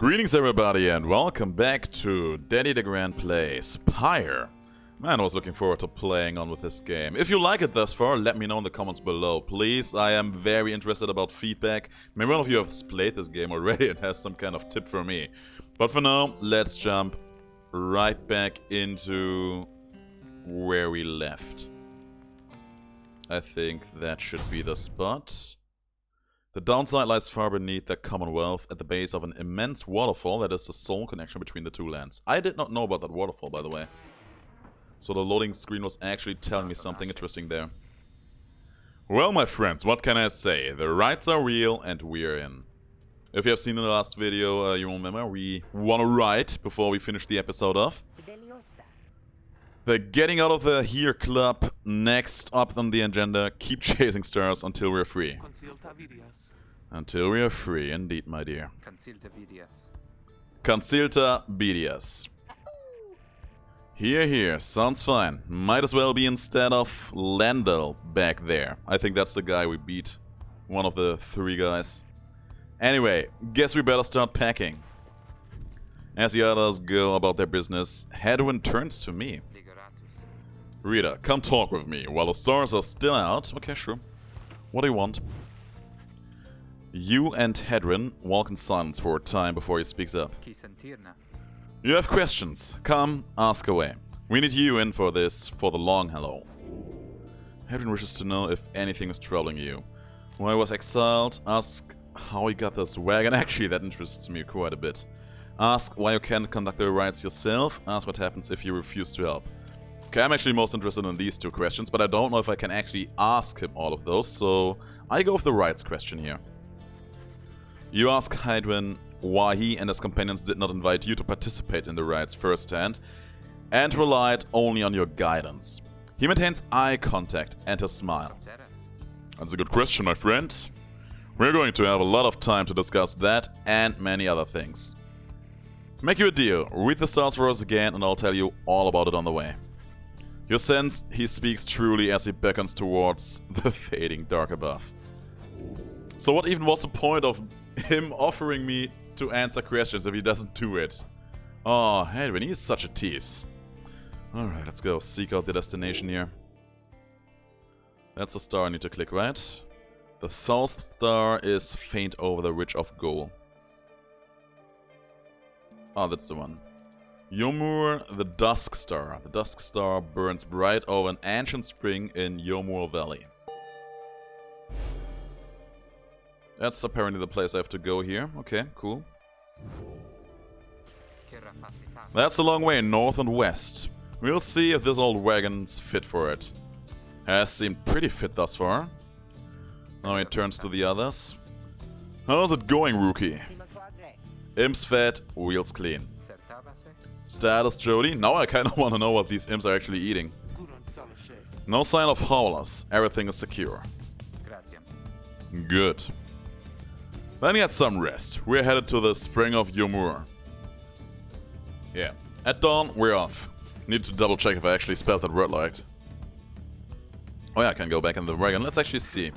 Greetings everybody and welcome back to DeGrand Plays Pyre. Man, I was looking forward to playing on with this game. If you like it thus far, let me know in the comments below, please. I am very interested about feedback. Maybe one of you has played this game already and has some kind of tip for me. But for now, let's jump right back into where we left. I think that should be the spot. The downside lies far beneath the Commonwealth at the base of an immense waterfall that is the sole connection between the two lands. I did not know about that waterfall, by the way. So the loading screen was actually telling me something interesting there. Well, my friends, what can I say? The rites are real and we're in. If you have seen in the last video, you remember we won a rite before we finished the episode off. The Getting Out of the Here club, next up on the agenda. Keep chasing stars until we're free. Until we are free, indeed, my dear. Consilta Vidias. Here, sounds fine. Might as well be instead of Lendl back there. I think that's the guy we beat. One of the three guys. Anyway, guess we better start packing. As the others go about their business, Hedwin turns to me. Rita, come talk with me while the stars are still out. Okay, sure. What do you want? You and Hedwin walk in silence for a time before he speaks up. You have questions. Come, ask away. We need you in for this, for the long hello. Hedwin wishes to know if anything is troubling you. Why he was exiled. Ask how he got this wagon. Actually, that interests me quite a bit. Ask why you can't conduct the rites yourself. Ask what happens if you refuse to help. Okay, I'm actually most interested in these two questions, but I don't know if I can actually ask him all of those, so I go with the rights question here. You ask Hedwin why he and his companions did not invite you to participate in the rites firsthand, and relied only on your guidance. He maintains eye contact and a smile. That's a good question, my friend. We're going to have a lot of time to discuss that and many other things. Make you a deal, read the stars for us again and I'll tell you all about it on the way. You sense he speaks truly as he beckons towards the fading dark above. So what even was the point of him offering me to answer questions if he doesn't do it? Oh, Hedwin, he's such a tease. Alright, let's go seek out the destination here. That's the star I need to click, right? The south star is faint over the ridge of Goal. Oh, that's the one. Yomur, the Dusk Star. The Dusk Star burns bright over an ancient spring in Yomur Valley. That's apparently the place I have to go here. Okay, cool. That's a long way north and west. We'll see if this old wagon's fit for it. Has seemed pretty fit thus far. Now he turns to the others. How's it going, rookie? Imps fed, wheels clean. Status, Jody? Now I kinda wanna know what these imps are actually eating. No sign of howlers. Everything is secure. Good. Then get some rest. We're headed to the spring of Yomur. Yeah. At dawn, we're off. Need to double check if I actually spelled that word right. Oh yeah, I can go back in the wagon. Let's actually see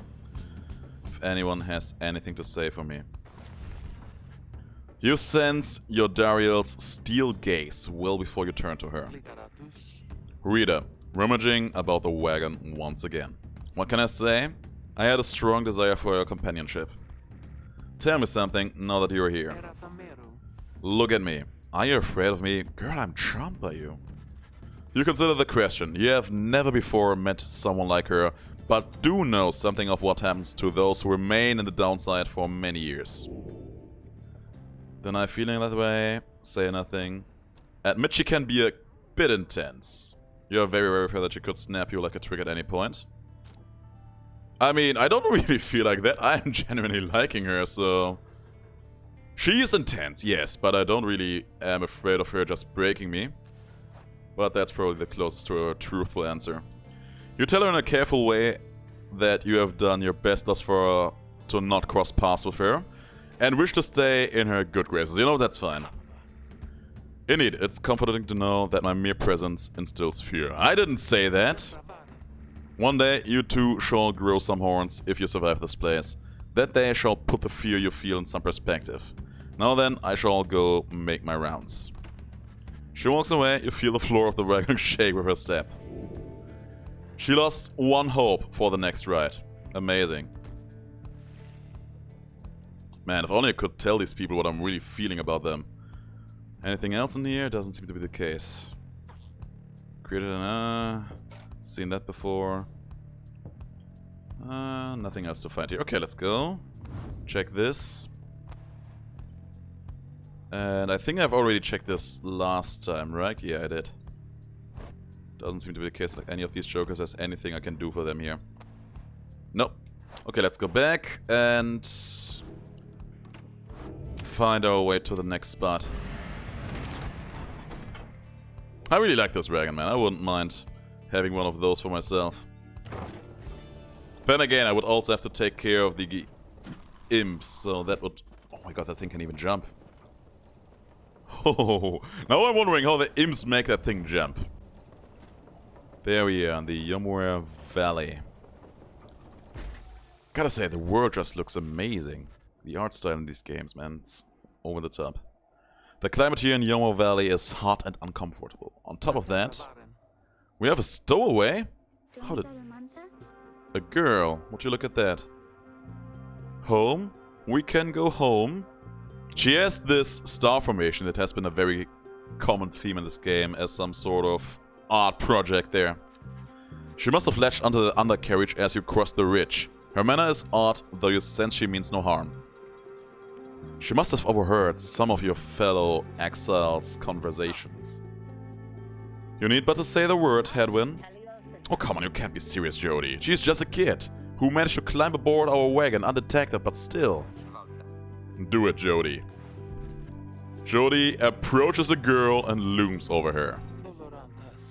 if anyone has anything to say for me. You sense your Dariel's steel gaze well before you turn to her. Rita, rummaging about the wagon once again. What can I say? I had a strong desire for your companionship. Tell me something now that you're here. Look at me. Are you afraid of me? Girl, I'm charmed by you. You consider the question. You have never before met someone like her, but do know something of what happens to those who remain in the downside for many years. Deny feeling that way, say nothing. Admit she can be a bit intense. You're very, very fair that she could snap you like a twig at any point. I mean, I don't really feel like that. I'm genuinely liking her, so... She is intense, yes, but I don't really am afraid of her just breaking me. But that's probably the closest to a truthful answer. You tell her in a careful way that you have done your best thus far to not cross paths with her, and wish to stay in her good graces. You know, that's fine. Indeed, it's comforting to know that my mere presence instills fear. I didn't say that. One day, you too shall grow some horns if you survive this place. That day shall put the fear you feel in some perspective. Now then, I shall go make my rounds. She walks away, you feel the floor of the wagon shake with her step. She lost one hope for the next ride. Amazing. Man, if only I could tell these people what I'm really feeling about them. Anything else in here? Doesn't seem to be the case. Created an seen that before. Nothing else to find here. Okay, let's go. Check this. And I think I've already checked this last time, right? Yeah, I did. Doesn't seem to be the case like any of these jokers has anything I can do for them here. Nope. Okay, let's go back and find our way to the next spot. I really like this wagon, man. I wouldn't mind having one of those for myself. Then again, I would also have to take care of the imps, so that would... Oh my god, that thing can even jump. Oh, now I'm wondering how the imps make that thing jump. There we are, in the Yomura Valley. Gotta say, the world just looks amazing. The art style in these games, man, it's over the top. The climate here in Yomura Valley is hot and uncomfortable. On top of that, we have a stowaway. How did... A girl. Would you look at that? Home? We can go home. She has this star formation that has been a very common theme in this game as some sort of art project there. She must have latched onto the undercarriage as you cross the ridge. Her manner is odd, though you sense she means no harm. She must have overheard some of your fellow exiles' conversations. You need but to say the word, Hedwin. Oh, come on, you can't be serious, Jody. She's just a kid who managed to climb aboard our wagon undetected, but still. Do it, Jody. Jody approaches the girl and looms over her.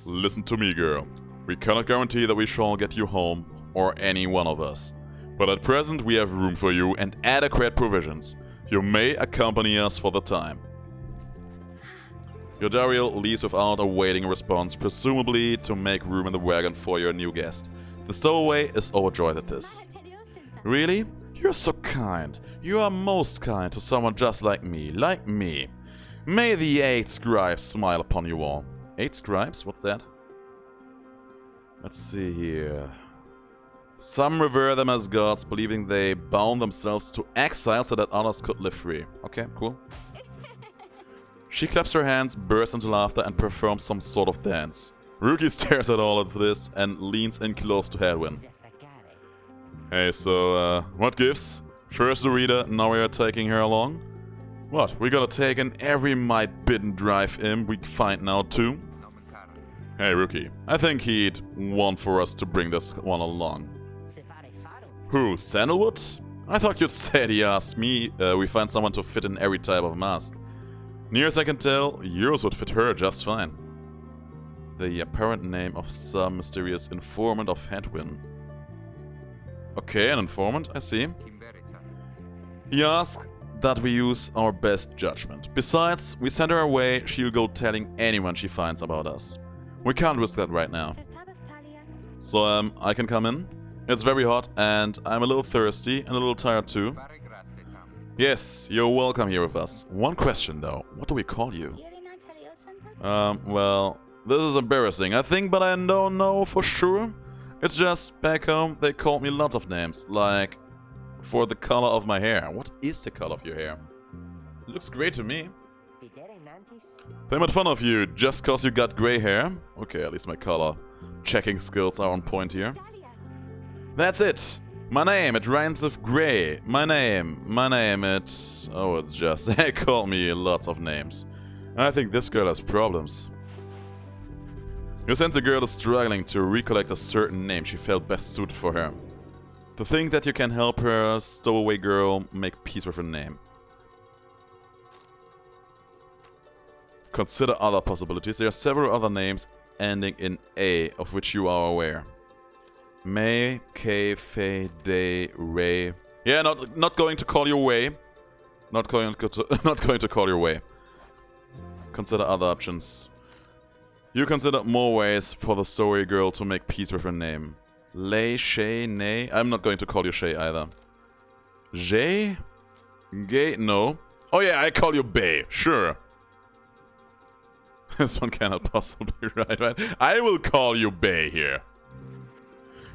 Listen to me, girl. We cannot guarantee that we shall get you home, or any one of us. But at present we have room for you and adequate provisions. You may accompany us for the time. Yodariel leaves without awaiting a response, presumably to make room in the wagon for your new guest. The stowaway is overjoyed at this. Really? You're so kind. You are most kind to someone just like me. May the 8 scribes smile upon you all. 8 scribes? What's that? Let's see here. Some revere them as gods, believing they bound themselves to exile so that others could live free. Okay, cool. She claps her hands, bursts into laughter, and performs some sort of dance. Ruki stares at all of this and leans in close to Hedwin. Hey, so, what gives? First the reader, now we are taking her along? What, we gotta take in every might-bidden drive in we find now too? Hey, Rookie, I think he'd want for us to bring this one along. Who, Sandalwood? I thought you said he asked me we find someone to fit in every type of mask. Near as I can tell, yours would fit her just fine. The apparent name of some mysterious informant of Hedwin. Okay, an informant, I see. He asked that we use our best judgment. Besides, we send her away, she'll go telling anyone she finds about us. We can't risk that right now. So, I can come in? It's very hot, and I'm a little thirsty and a little tired too. Yes, you're welcome here with us. One question though, what do we call you? Well, this is embarrassing, I think, but I don't know for sure. It's just, back home, they called me lots of names, like, for the color of my hair. What is the color of your hair? It looks great to me. They made fun of you just cause you got gray hair. Okay, at least my color checking skills are on point here. That's it! My name, it rhymes with gray. My name, it... Oh, it's just... They call me lots of names. I think this girl has problems. You sense the girl is struggling to recollect a certain name she felt best suited for her. To think that you can help her, stowaway girl, make peace with her name. Consider other possibilities. There are several other names ending in A, of which you are aware. May, K, Fe, De, Ray. Yeah, not going to call your way. Not going to call your way. Consider other options. You consider more ways for the story girl to make peace with her name. Lay, Shay, Nay. I'm not going to call you Shay either. Jay? Gay? No. Oh yeah, I call you BAE. Sure. This one cannot possibly be right? I will call you BAE here.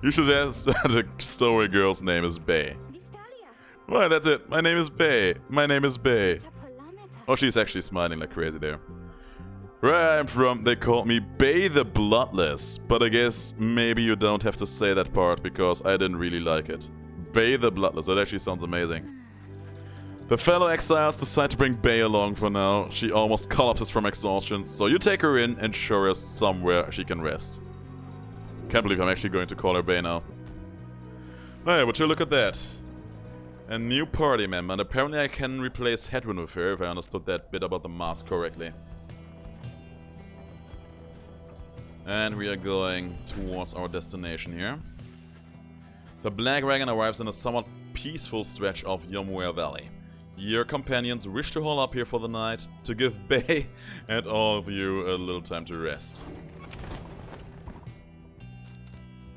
You should ask that the story girl's name is BAE. Right, that's it. My name is BAE. My name is BAE. Oh, she's actually smiling like crazy there. Where I'm from, they called me BAE the Bloodless. But I guess maybe you don't have to say that part because I didn't really like it. BAE the Bloodless, that actually sounds amazing. The fellow exiles decide to bring BAE along for now. She almost collapses from exhaustion, so you take her in and show her somewhere she can rest. Can't believe I'm actually going to call her BAE now. Oh yeah, but you look at that. A new party member, and apparently I can replace Hedwyn with her if I understood that bit about the mask correctly. And we are going towards our destination here. The Black Wagon arrives in a somewhat peaceful stretch of Yomuya Valley. Your companions wish to hold up here for the night, to give BAE and all of you a little time to rest.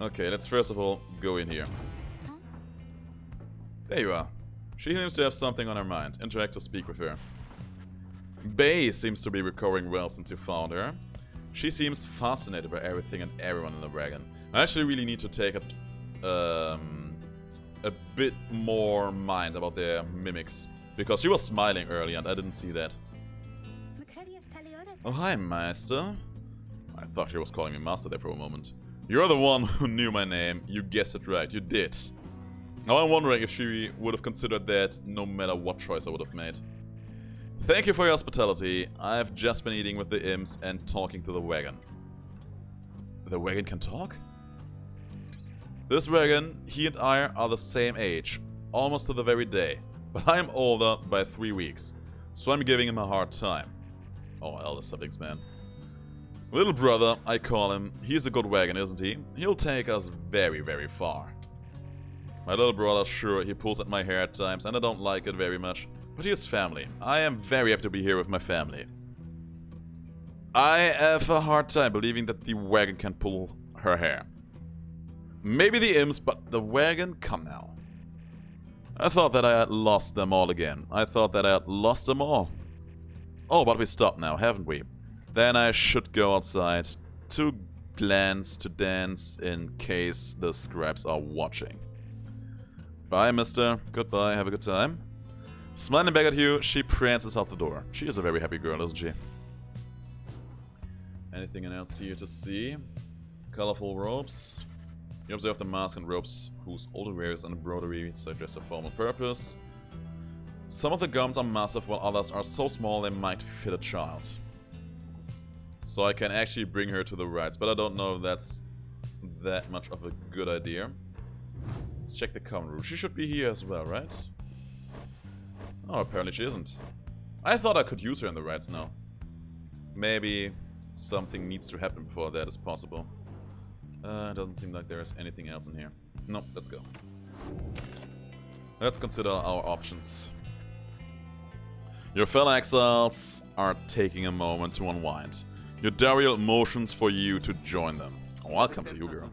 Okay, let's first of all go in here. There you are. She seems to have something on her mind. Interact to speak with her. BAE seems to be recovering well since you found her. She seems fascinated by everything and everyone in the wagon. I actually really need to take a bit more mind about their mimics. Because she was smiling earlier and I didn't see that. Oh, hi, Master. I thought she was calling me Master there for a moment. You're the one who knew my name. You guessed it right. You did. Now I'm wondering if she would have considered that no matter what choice I would have made. Thank you for your hospitality. I've just been eating with the imps and talking to the wagon. The wagon can talk? This wagon, he and I are the same age. Almost to the very day. But I am older by 3 weeks, so I'm giving him a hard time. Oh, elder siblings, man. Little brother, I call him. He's a good wagon, isn't he? He'll take us very, very far. My little brother, sure, he pulls at my hair at times, and I don't like it very much. But he is family. I am very happy to be here with my family. I have a hard time believing that the wagon can pull her hair. Maybe the imps, but the wagon? Come now. I thought that I had lost them all again. I thought that I had lost them all. Oh, but we stopped now, haven't we? Then I should go outside to glance, to dance, in case the scribes are watching. Bye, mister. Goodbye, have a good time. Smiling back at you, she prances out the door. She is a very happy girl, isn't she? Anything else here to see? Colorful robes. You observe the mask and robes whose older wearers and embroidery suggest a formal purpose. Some of the gums are massive while others are so small they might fit a child. So I can actually bring her to the rites, but I don't know if that's that much of a good idea. Let's check the common room. She should be here as well, right? Oh, apparently she isn't. I thought I could use her in the rites now. Maybe something needs to happen before that is possible. It doesn't seem like there is anything else in here. No, let's go. Let's consider our options. Your fellow exiles are taking a moment to unwind. Your Dariel motions for you to join them. Oh, I'll come to you, girl.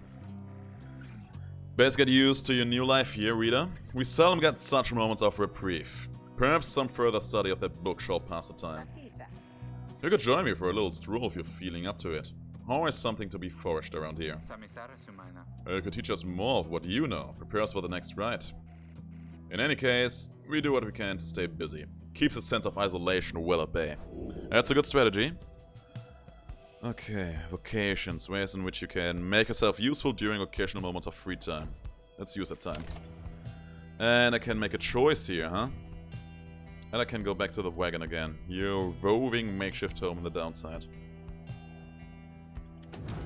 Best get used to your new life here, Rita. We seldom get such moments of reprieve. Perhaps some further study of that book shall pass the time. You could join me for a little stroll if you're feeling up to it. Always something to be foraged around here. You could teach us more of what you know. Prepare us for the next rite. In any case, we do what we can to stay busy. Keeps a sense of isolation well at bay. That's a good strategy. Okay, vocations. Ways in which you can make yourself useful during occasional moments of free time. Let's use that time. And I can make a choice here, huh? And I can go back to the wagon again. Your roving makeshift home on the downside.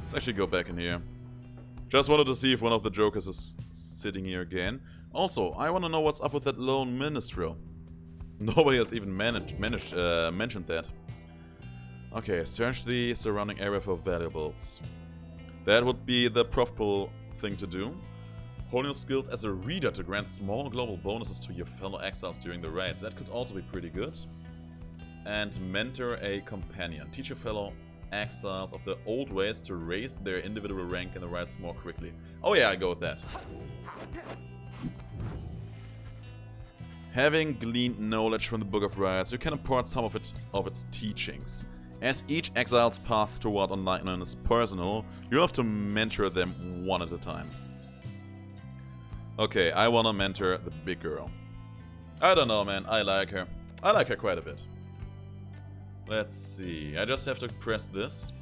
Let's actually go back in here. Just wanted to see if one of the jokers is sitting here again. Also, I want to know what's up with that lone minstrel. Nobody has even mentioned that. Okay, search the surrounding area for valuables. That would be the profitable thing to do. Hone your skills as a reader to grant small global bonuses to your fellow exiles during the raids. That could also be pretty good. And mentor a companion. Teach your fellow exiles of the old ways to raise their individual rank in the raids more quickly. Oh yeah, I go with that. Having gleaned knowledge from the Book of Rites, you can impart some of its teachings. As each exile's path toward enlightenment is personal, you have to mentor them one at a time. Okay, I wanna mentor the big girl. I don't know, man. I like her. I like her quite a bit. Let's see. I just have to press this.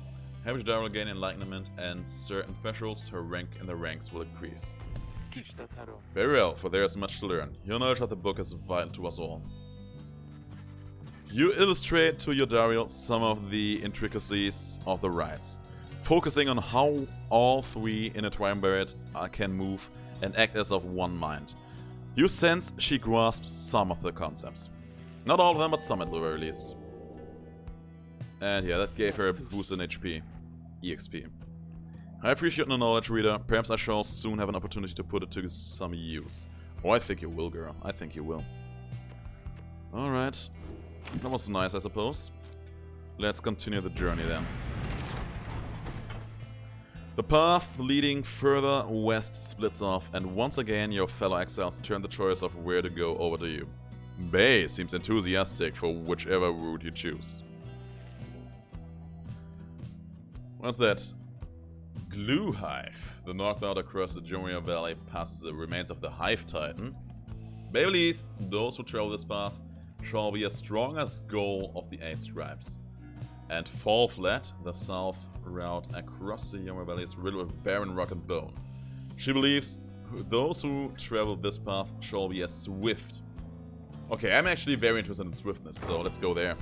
Having Jadar will gain enlightenment, and certain thresholds, her rank in the ranks will increase. Very well, for there is much to learn. Your knowledge of the book is vital to us all. You illustrate to Yodariel some of the intricacies of the rites, focusing on how all three intertwined by it can move and act as of one mind. You sense she grasps some of the concepts. Not all of them, but some at the very least. And yeah, that gave her a boost in HP. EXP. I appreciate the knowledge, reader. Perhaps I shall soon have an opportunity to put it to some use. Oh, I think you will, girl. I think you will. Alright. That was nice, I suppose. Let's continue the journey then. The path leading further west splits off, and once again your fellow exiles turn the choice of where to go over to you. BAE seems enthusiastic for whichever route you choose. What's that? Glue Hive. The north out across the Joria Valley passes the remains of the Hive Titan. BAE believes those who travel this path shall be as strong as goal of the 8 stripes. And Fall Flat, the south route across the Joria Valley, is riddled with barren rock and bone. She believes those who travel this path shall be as swift. Okay, I'm actually very interested in swiftness, so let's go there.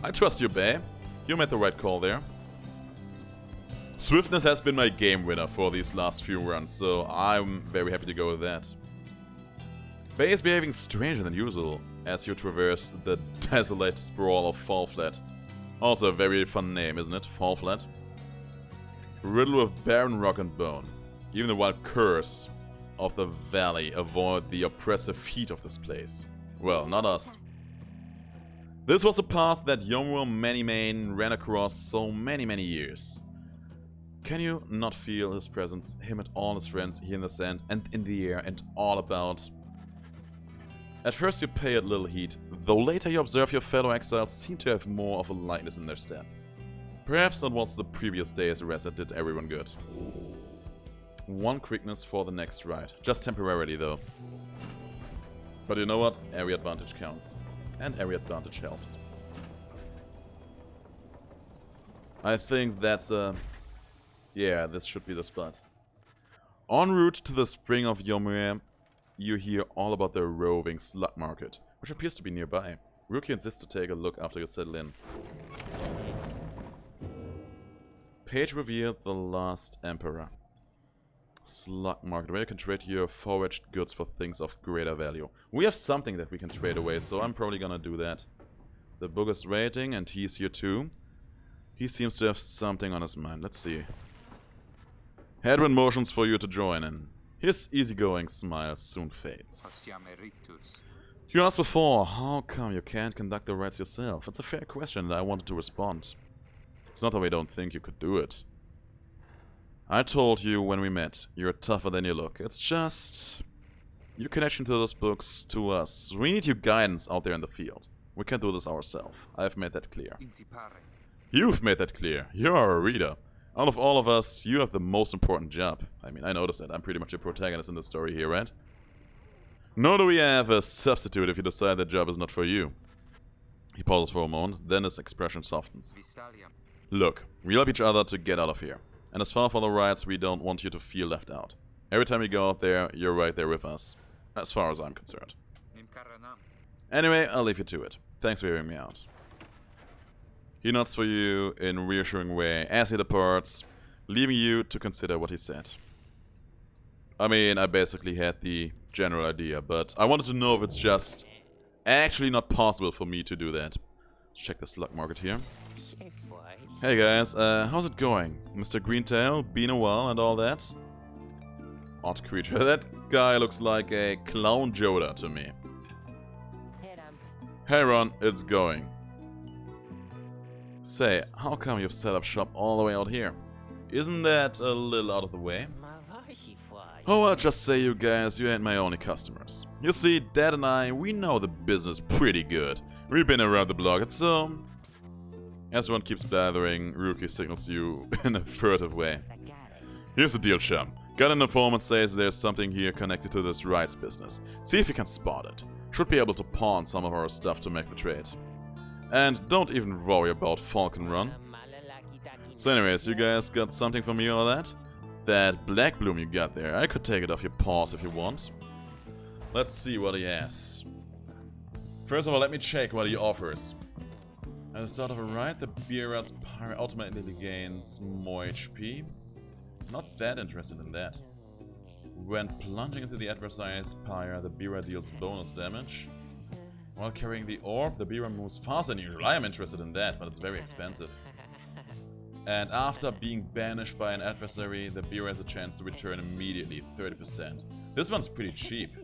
I trust you, BAE. You made the right call there. Swiftness has been my game winner for these last few runs, so I'm very happy to go with that. BAE is behaving stranger than usual as you traverse the desolate sprawl of Fall Flat. Also a very fun name, isn't it? Fall Flat. Riddled with barren rock and bone. Even the wild curse of the valley avoid the oppressive heat of this place. Well, not us. This was a path that Yomro Manymane ran across so many years. Can you not feel his presence, him and all his friends here in the sand and in the air and all about? At first you pay it little heed, though later you observe your fellow exiles seem to have more of a lightness in their step. Perhaps that was the previous day's rest that did everyone good. One quickness for the next ride, just temporarily though. But you know what? Area advantage counts. And area advantage helps. I think that's a... yeah, this should be the spot. En route to the spring of Yomre, you hear all about the roving slug market, which appears to be nearby. Rookie insists to take a look after you settle in. Page revealed the last emperor. Slug market, where you can trade your foraged goods for things of greater value. We have something that we can trade away, so I'm probably gonna do that. The book is waiting, and he's here too. He seems to have something on his mind. Let's see. Headwind motions for you to join in. His easygoing smile soon fades. You asked before, how come you can't conduct the rites yourself? It's a fair question and I wanted to respond. It's not that we don't think you could do it. I told you when we met, you're tougher than you look. It's just... your connection to those books, to us. We need your guidance out there in the field. We can't do this ourselves. I've made that clear. You've made that clear. You're a reader. Out of all of us, you have the most important job. I mean, I noticed that. I'm pretty much a protagonist in the story here, right? Nor do we have a substitute if you decide that job is not for you. He pauses for a moment, then his expression softens. Look, we help each other to get out of here. And as far for the rites, we don't want you to feel left out. Every time you go out there, you're right there with us. As far as I'm concerned. Anyway, I'll leave you to it. Thanks for hearing me out. He nods for you in a reassuring way as he departs, leaving you to consider what he said. I mean, I basically had the general idea, but I wanted to know if it's just actually not possible for me to do that. Let's check the slug market here. Hey guys, how's it going? Mr. Greentail, been a while and all that? Odd creature. That guy looks like a clown Joda to me. Hey Ron, it's going. Say, how come you've set up shop all the way out here? Isn't that a little out of the way? Oh, I'll just say you guys, you ain't my only customers. You see, Dad and I, we know the business pretty good. We've been around the block, and so... As one keeps blathering, Rookie signals you in a furtive way. Here's the deal, chum. Got an informant says there's something here connected to this Rites business. See if you can spot it. Should be able to pawn some of our stuff to make the trade. And don't even worry about Falcon Run. So anyways, you guys got something for me or that? That black bloom you got there, I could take it off your paws if you want. Let's see what he has. First of all, let me check what he offers. At the start of a ride, the bearer's Pyre automatically gains more HP. Not that interested in that. When plunging into the adversary's Pyre, the bearer deals bonus damage. While carrying the orb, the bearer moves faster than usual. I am interested in that, but it's very expensive. And after being banished by an adversary, the bearer has a chance to return immediately, 30%. This one's pretty cheap.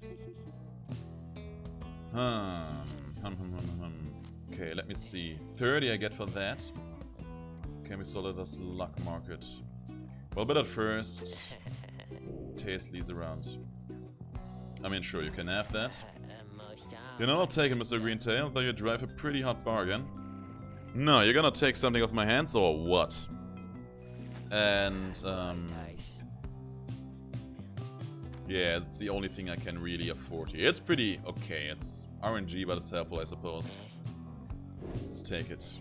Okay, let me see. 30 I get for that. Can we sell it as luck market? Well, but at first, taste leads around. I mean, sure, you can have that. You know, I'll take it, Mr. Greentail, though you drive a pretty hot bargain. No, you're gonna take something off my hands, or what? And, yeah, it's the only thing I can really afford here. It's pretty okay, it's RNG, but it's helpful, I suppose. Let's take it.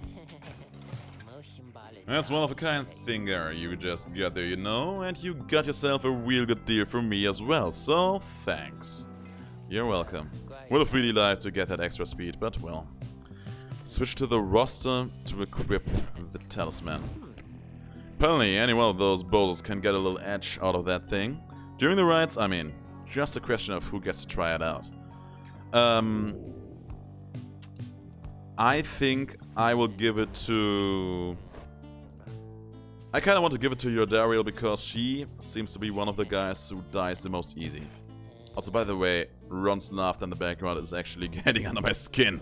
That's one of a kind thinger you just got there, you know, and you got yourself a real good deal from me as well, so thanks. You're welcome. Would have really liked to get that extra speed, but well. Switch to the roster to equip the talisman. Apparently, any one of those boulders can get a little edge out of that thing. During the rides, I mean, just a question of who gets to try it out. I think I will give it to... I kinda want to give it to Yordariel because she seems to be one of the guys who dies the most easy. Also, by the way, Ron's laughter in the background is actually getting under my skin.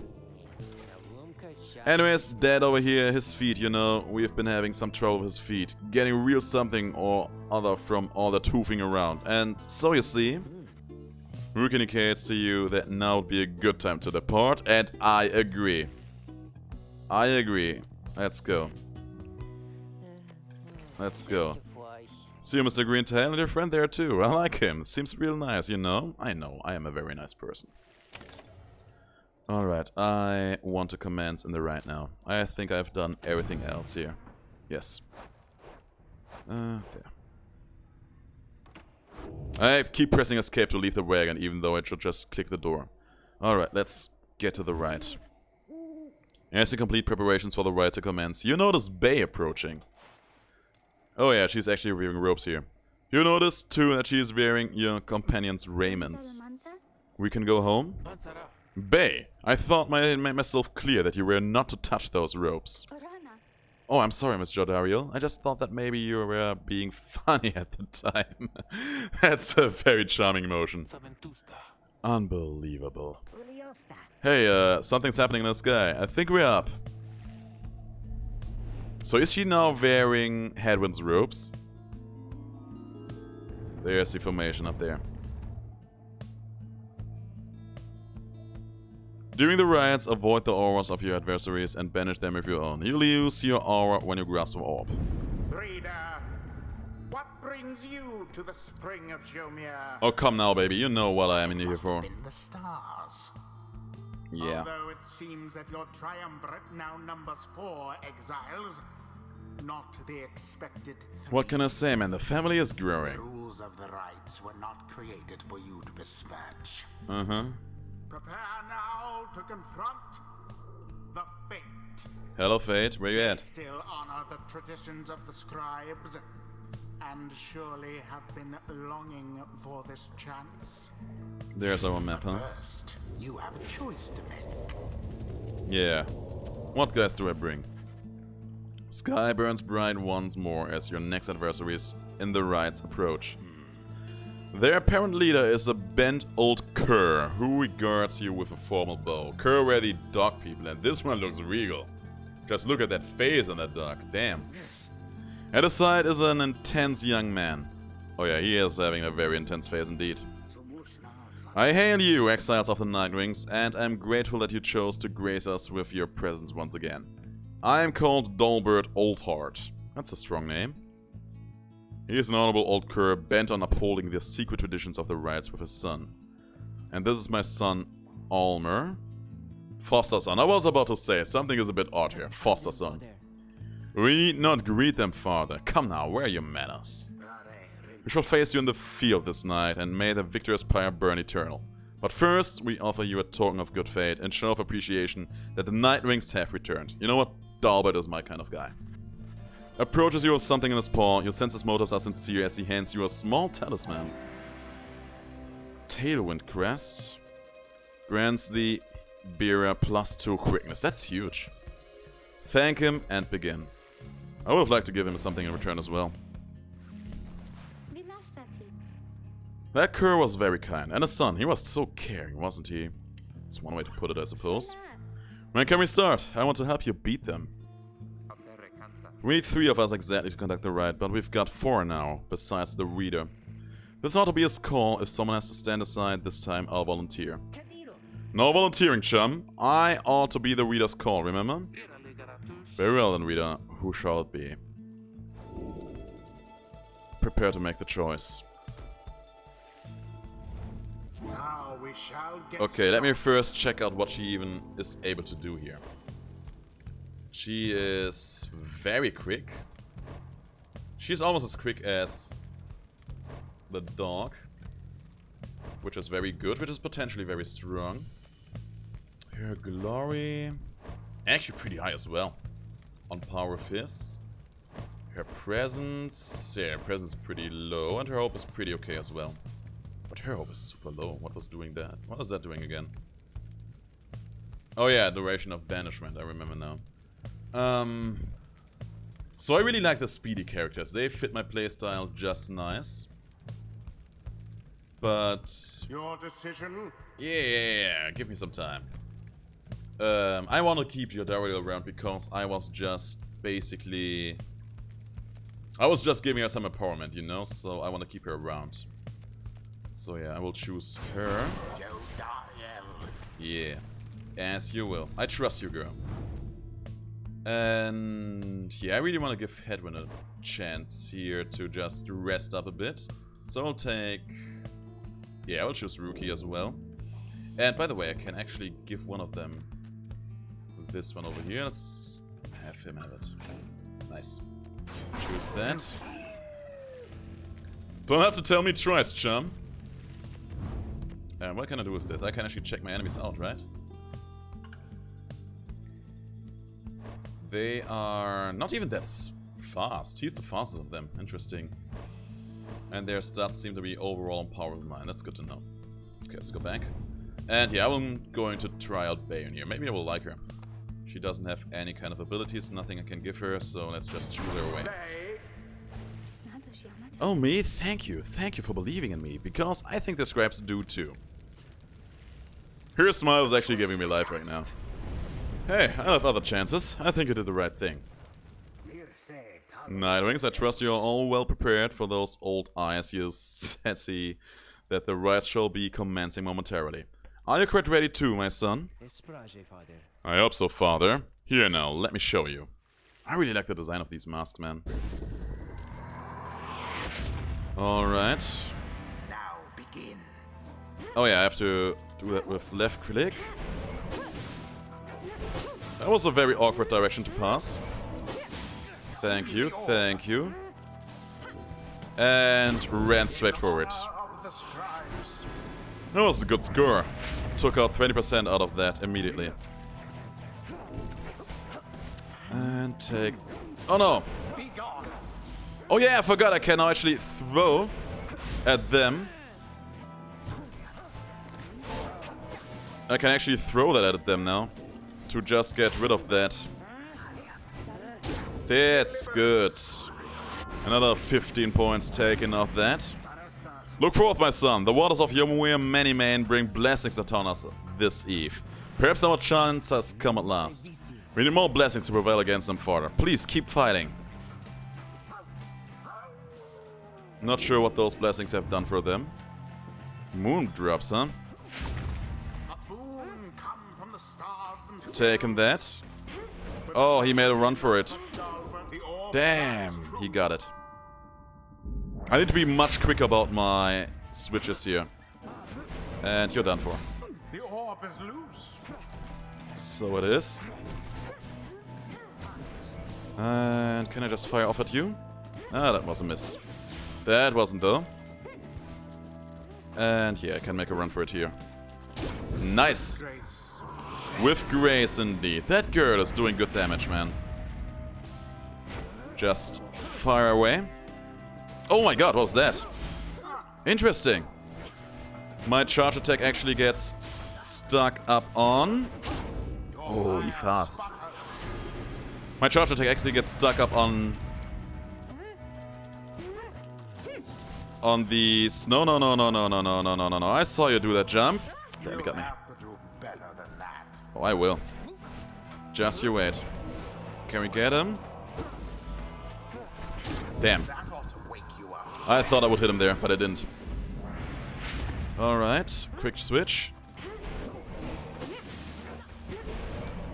Anyways, Dad over here, his feet, you know, we've been having some trouble with his feet. Getting real something or other from all that hoofing around. And so you see, Rook indicates to you that now would be a good time to depart, and I agree. I agree. Let's go. Let's go. See you, Mr. Greentail, and your friend there too. I like him. Seems real nice, you know? I know, I am a very nice person. Alright, I want to commence in the right now. I think I've done everything else here. Yes. There. I keep pressing escape to leave the wagon, even though I should just click the door. Alright, let's get to the right. As you complete preparations for the ride to commence, you notice BAE approaching. Oh yeah, she's actually wearing robes here. You notice too that she's wearing your companion's raiments. We can go home? BAE, I thought I made myself clear that you were not to touch those ropes. Oh, I'm sorry, Miss Jordariel. I just thought that maybe you were being funny at the time. That's a very charming emotion. Unbelievable. Hey, something's happening in the sky. I think we're up. So is she now wearing Headwind's robes? There's the formation up there. During the rides, avoid the auras of your adversaries and banish them with your own. You lose your aura when you grasp an orb. Reader, what brings you to the spring of Jomir? Oh, come now, baby. You know what I am in here for. The stars. Yeah. Although it seems that your triumvirate now numbers 4 exiles, not the expected 3. What can I say, man? The family is growing. The rules of the rites were not created for you to besmirch. Uh-huh. Prepare now to confront the fate. Hello, Fate. Where you at? Still honor the traditions of the scribes, and surely have been longing for this chance. There's our map, huh? First, you have a choice to make. Yeah. What guys do I bring? Sky burns bright once more as your next adversaries in the rites approach. Their apparent leader is a bent old cur who regards you with a formal bow. Cur were the dog people, and this one looks regal. Just look at that face on that dog, damn. At his side is an intense young man. Oh yeah, he is having a very intense phase indeed. I hail you, exiles of the Nightwings, and am grateful that you chose to grace us with your presence once again. I am called Dalbert Oldheart. That's a strong name. He is an honorable old cur bent on upholding the secret traditions of the Rites with his son. And this is my son, Almer. Foster son. I was about to say, something is a bit odd here. Foster son. We need not greet them, father. Come now, where are your manners? We shall face you in the field this night, and may the victorious pyre burn eternal. But first, we offer you a token of good fate and show of appreciation that the Nightwings have returned. You know what? Dalbert is my kind of guy. Approaches you with something in his paw. Your sense his motives are sincere as he hands you a small talisman. Tailwind Crest. Grants the bearer +2 quickness. That's huge. Thank him and begin. I would have liked to give him something in return as well. That cur was very kind, and a son. He was so caring, wasn't he? That's one way to put it, I suppose. When can we start? I want to help you beat them. We need 3 of us exactly to conduct the rite, but we've got 4 now, besides the reader. This ought to be his call. If someone has to stand aside this time, I'll volunteer. No volunteering, chum. I ought to be the reader's call, remember? Very well then, reader. Who shall it be? Prepare to make the choice. Okay, let me first check out what she even is able to do here. She is very quick. She's almost as quick as the dog, which is very good, which is potentially very strong. Her glory, actually pretty high as well, on par with his. Her presence, yeah, her presence is pretty low, and her hope is pretty okay as well. But her hope is super low. What was doing that? What is that doing again? Oh yeah, duration of banishment, I remember now. So I really like the speedy characters. They fit my playstyle just nice. But your decision? Yeah, give me some time. I want to keep Jodariel around because I was just basically... I was just giving her some empowerment, you know, so I want to keep her around. So yeah, I will choose her. Yeah, as you will. I trust you, girl. And yeah, I really want to give Hedwyn a chance here to just rest up a bit. So I'll take... Yeah, I will choose Rookie as well. And by the way, I can actually give one of them this one over here. Let's have him have it. Nice. Choose that. Don't have to tell me twice, chum. What can I do with this? I can actually check my enemies out, right? They are not even that fast. He's the fastest of them. Interesting. And their stats seem to be overall on par with mine. That's good to know. Okay, let's go back. And yeah, I'm going to try out BAE here. Maybe I will like her. She doesn't have any kind of abilities, nothing I can give her, so let's just choose her away. Oh, me? Thank you. Thank you for believing in me, because I think the scribes do too. Her smile is actually giving me life right now. Hey, I have other chances. I think you did the right thing. Nightwings, I trust you are all well prepared for those old eyes you see that the rites shall be commencing momentarily. Are you quite ready too, my son? I hope so, father. Here now, let me show you. I really like the design of these masks, man. Alright. Now begin. Oh yeah, I have to do that with left click. That was a very awkward direction to pass. Thank you, thank you. And ran straight forward. That was a good score. Took out 20% out of that immediately. And take... Oh no! Oh yeah, I forgot I can now actually throw at them. I can actually throw that at them now. To just get rid of that. That's good. Another 15 points taken off that. Look forth, my son. The waters of Yomuir many men bring blessings upon us this eve. Perhaps our chance has come at last. We need more blessings to prevail against them further. Please keep fighting. Not sure what those blessings have done for them. Moon drops, huh? A boon come from the stars themselves. Taking that. Oh, he made a run for it. The orb Damn, shines he true. got it. I need to be much quicker about my switches here. And you're done for. The orb is loose. So it is. And can I just fire off at you? Ah, that was a miss. That wasn't though. And yeah, I can make a run for it here. Nice! Grace. With grace indeed. That girl is doing good damage, man. Just fire away. Oh my god, what was that? Interesting. My charge attack actually gets stuck up on... Oh, he fast. My charge attack actually gets stuck up on these. No. I saw you do that jump. Damn, you got me. Have to do better than that. Oh, I will. Just you wait. Can we get him? Damn. That ought to wake you up. I thought I would hit him there, but I didn't. Alright, quick switch.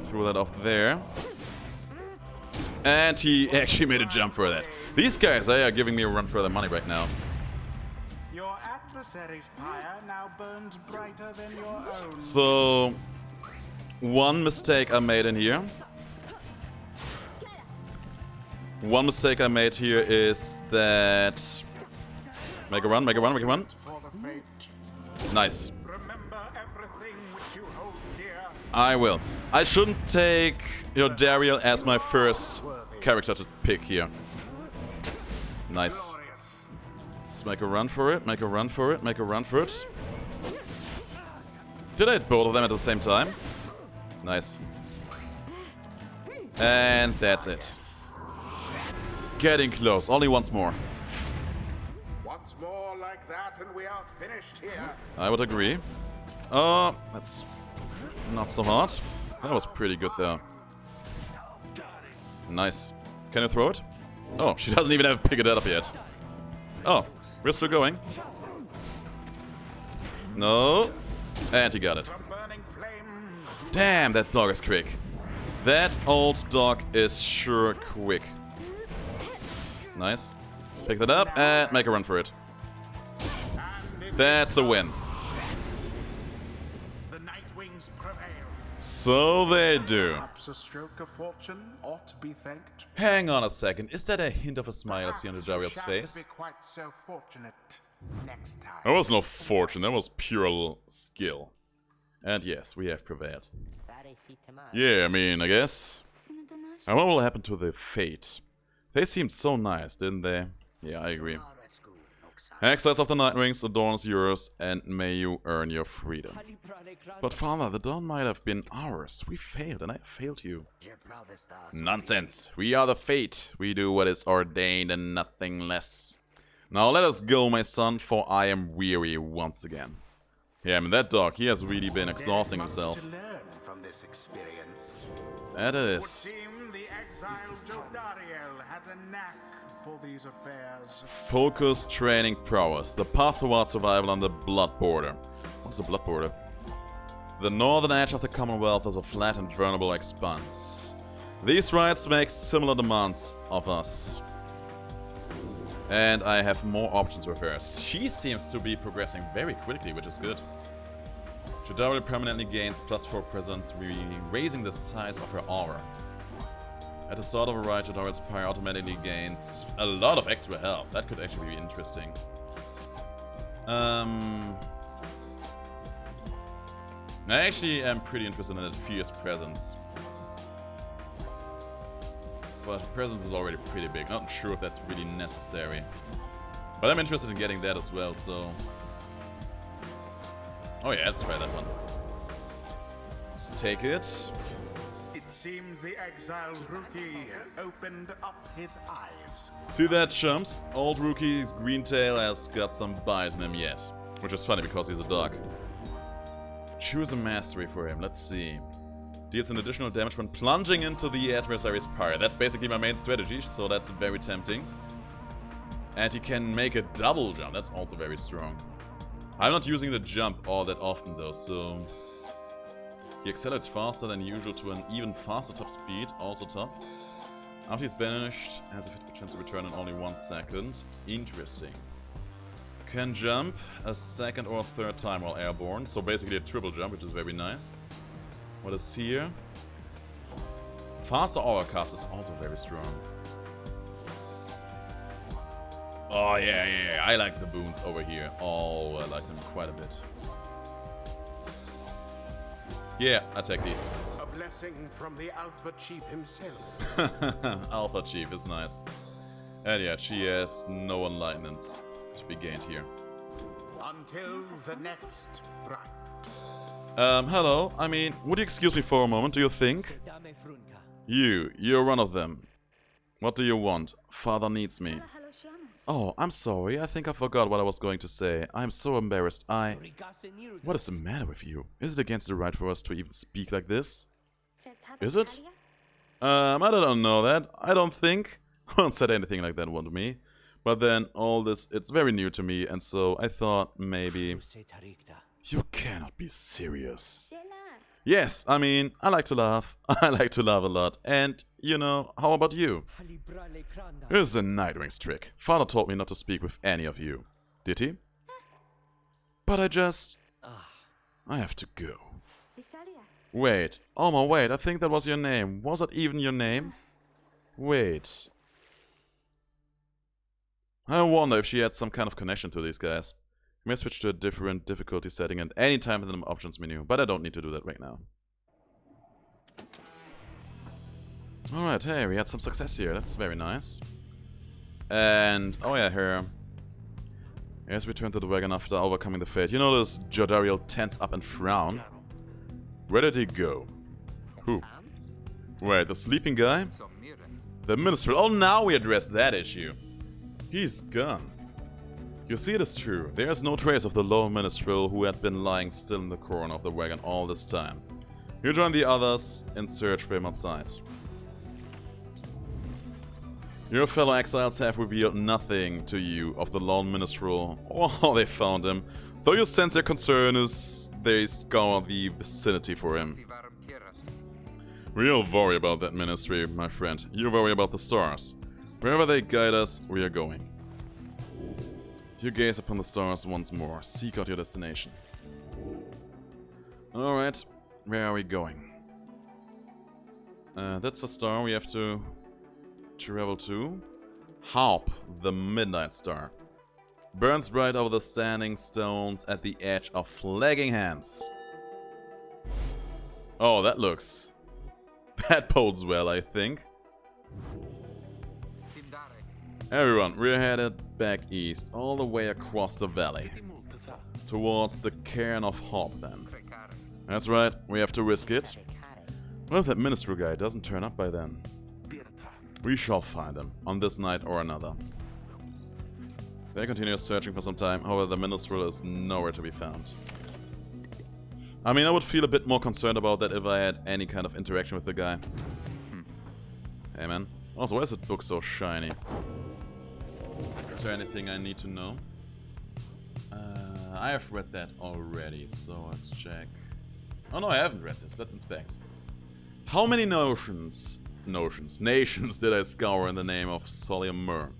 Throw that off there. And he actually made a jump for that. These guys, they are giving me a run for their money right now. Your adversary's pyre now burns brighter than your own. So, one mistake I made in here. One mistake I made here is that... Make a run. For the fate. Nice. Remember everything which you hold dear. I will. I shouldn't take Dariel as my first character to pick here. Nice. Glorious. Let's make a run for it. Did I hit both of them at the same time? Nice. And that's it. Getting close. Only once more. Once more like that and we are finished here. I would agree. Oh, that's not so hard. That was pretty good though. Nice. Can you throw it? Oh, she doesn't even have to pick it up yet. Oh, we're still going. No. And he got it. From burning flame to Damn, that dog is quick. That old dog is sure quick. Nice. Pick that up and make a run for it. and it That's a win. the Nightwings prevail. So they do. Perhaps a stroke of fortune ought to be thanked. Hang on a second. Is that a hint of a smile I see on the Perhaps we Dariel's shan't face? be quite so fortunate next time. That was no fortune, that was pure skill. And yes, we have prevailed. Yeah, I mean, I guess. And what will happen to the Fate? They seemed so nice, didn't they? Yeah, I agree. Exiles of the Nightwings, the dawn is yours, and may you earn your freedom. But father, the dawn might have been ours. We failed, and I failed you. Nonsense. We are the Fate. We do what is ordained and nothing less. Now let us go, my son, for I am weary once again. Yeah, I mean, that dog, he has really been exhausting There's himself. much to learn from this experience. That Would is. seem the exiled Jodariel has a knack for these affairs. Focus, training, prowess. The path towards survival on the blood border. What's the blood border? The northern edge of the Commonwealth is a flat and dronable expanse. These rites make similar demands of us. And I have more options with her. She seems to be progressing very quickly, which is good. Jodariel permanently gains +4 presence, raising the size of her aura. At the start of a rite, Jodariel's Pyre automatically gains a lot of extra health. That could actually be interesting. I actually am pretty interested in that fierce presence. But presence is already pretty big. Not sure if that's really necessary. But I'm interested in getting that as well, so... Oh yeah, let's try that one. Let's take it. It seems the exiled rookie opened up his eyes. See that, chumps? Old rookie's green tail has got some bite in him yet. Which is funny because he's a dog. Choose a mastery for him, let's see. Deals an additional damage when plunging into the adversary's pyre. That's basically my main strategy, so that's very tempting. And he can make a double jump. That's also very strong. I'm not using the jump all that often though, so... He accelerates faster than usual to an even faster top speed, also top. After he's banished, has a 50% chance to return in only 1 second. Interesting. Can jump a second or a third time while airborne, so basically a triple jump, which is very nice. What is here? Faster outcast is also very strong. Oh yeah, I like the boons over here. Oh, I like them quite a bit. Yeah, I take these. A blessing from the Alpha Chief himself. Alpha Chief is nice. And yeah, she has no enlightenment to be gained here. Until the next rite. Hello. I mean, would you excuse me for a moment, do you think? You're one of them. What do you want? Father needs me. Oh, I'm sorry. I think I forgot what I was going to say. I'm so embarrassed. What is the matter with you? Is it against the right for us to even speak like this? Is it? I don't know that. I don't think. I haven't said anything like that one to me. But then all this, it's very new to me, and so I thought maybe... You cannot be serious. Yes, I mean, I like to laugh. I like to laugh a lot. And, you know, how about you? This is a Nightwing's trick. Father told me not to speak with any of you. Did he? But I have to go. Wait. Oma, wait. I think that was your name. Was that even your name? Wait. I wonder if she had some kind of connection to these guys. You may switch to a different difficulty setting at any time in the options menu, but I don't need to do that right now. Alright, hey, we had some success here. That's very nice. And, oh yeah, here. Yes, return to the wagon after overcoming the fate. You notice Jodariel tense up and frown. Where did he go? Who? Wait, the sleeping guy? The minstrel. Oh, now we address that issue. He's gone. You see, it is true. There is no trace of the lone minstrel who had been lying still in the corner of the wagon all this time. You join the others in search for him outside. Your fellow exiles have revealed nothing to you of the lone minstrel or how they found him, though you sense their concern as they scour the vicinity for him. We'll worry about that ministry, my friend. You worry about the stars. Wherever they guide us, we are going. You gaze upon the stars once more. Seek out your destination. Alright, where are we going? That's a star we have to travel to. Harp, the midnight star. Burns bright over the standing stones at the edge of flagging hands. Oh, that looks... that bodes well, I think. Everyone, we're headed back east, all the way across the valley. Towards the cairn of Harp, then. That's right, we have to risk it. Well, if that minstrel guy doesn't turn up by then, we shall find him, on this night or another. They continue searching for some time, however the minstrel is nowhere to be found. I mean, I would feel a bit more concerned about that if I had any kind of interaction with the guy. Hey man. Also, why is that book so shiny? Is there anything I need to know? I have read that already, so let's check. Oh no, I haven't read this. Let's inspect. How many nations did I scour in the name of Solium Mur?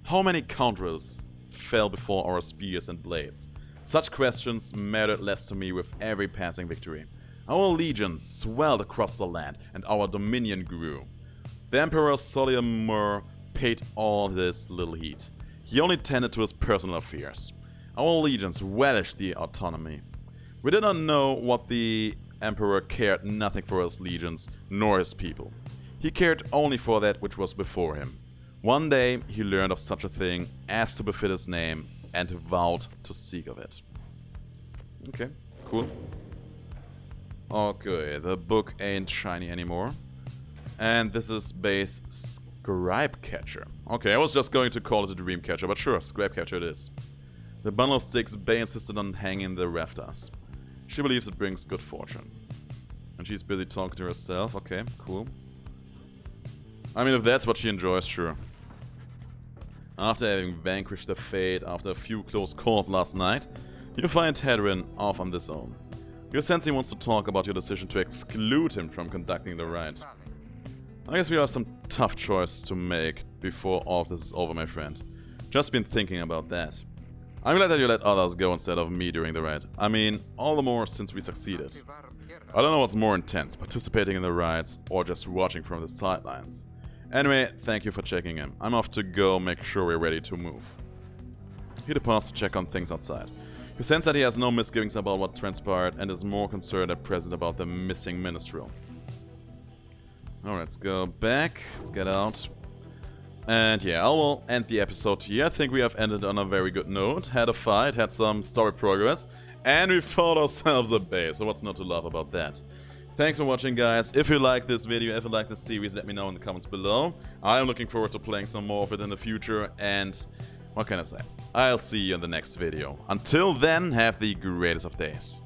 How many scoundrels fell before our spears and blades? Such questions mattered less to me with every passing victory. Our legions swelled across the land, and our dominion grew. The Emperor Solium Mur paid all this little heed. He only tended to his personal affairs. Our legions relished the autonomy. We did not know what the Emperor cared nothing for his legions, nor his people. He cared only for that which was before him. One day he learned of such a thing as to befit his name, and vowed to seek of it. Okay, cool. Okay, the book ain't shiny anymore. And this is base Scribe Catcher. Okay, I was just going to call it a Dream Catcher, but sure, Scribe Catcher it is. The bundle of sticks Bae insisted on hanging in the rafters. She believes it brings good fortune. And she's busy talking to herself. Okay, cool. I mean, if that's what she enjoys, sure. After having vanquished the fate after a few close calls last night, you find Hedrin off on his own. You sense he wants to talk about your decision to exclude him from conducting the rite. I guess we have some tough choices to make before all of this is over, my friend. Just been thinking about that. I'm glad that you let others go instead of me during the rite. I mean, all the more since we succeeded. I don't know what's more intense, participating in the rites or just watching from the sidelines. Anyway, thank you for checking in. I'm off to go make sure we're ready to move. He departs to check on things outside. You sense that he has no misgivings about what transpired and is more concerned at present about the missing minstrel. Alright, let's go back. Let's get out. And yeah, I will end the episode here. I think we have ended on a very good note. Had a fight, had some story progress, and we found ourselves a base. So what's not to love about that? Thanks for watching, guys. If you like this video, if you like this series, let me know in the comments below. I am looking forward to playing some more of it in the future, and what can I say? I'll see you in the next video. Until then, have the greatest of days.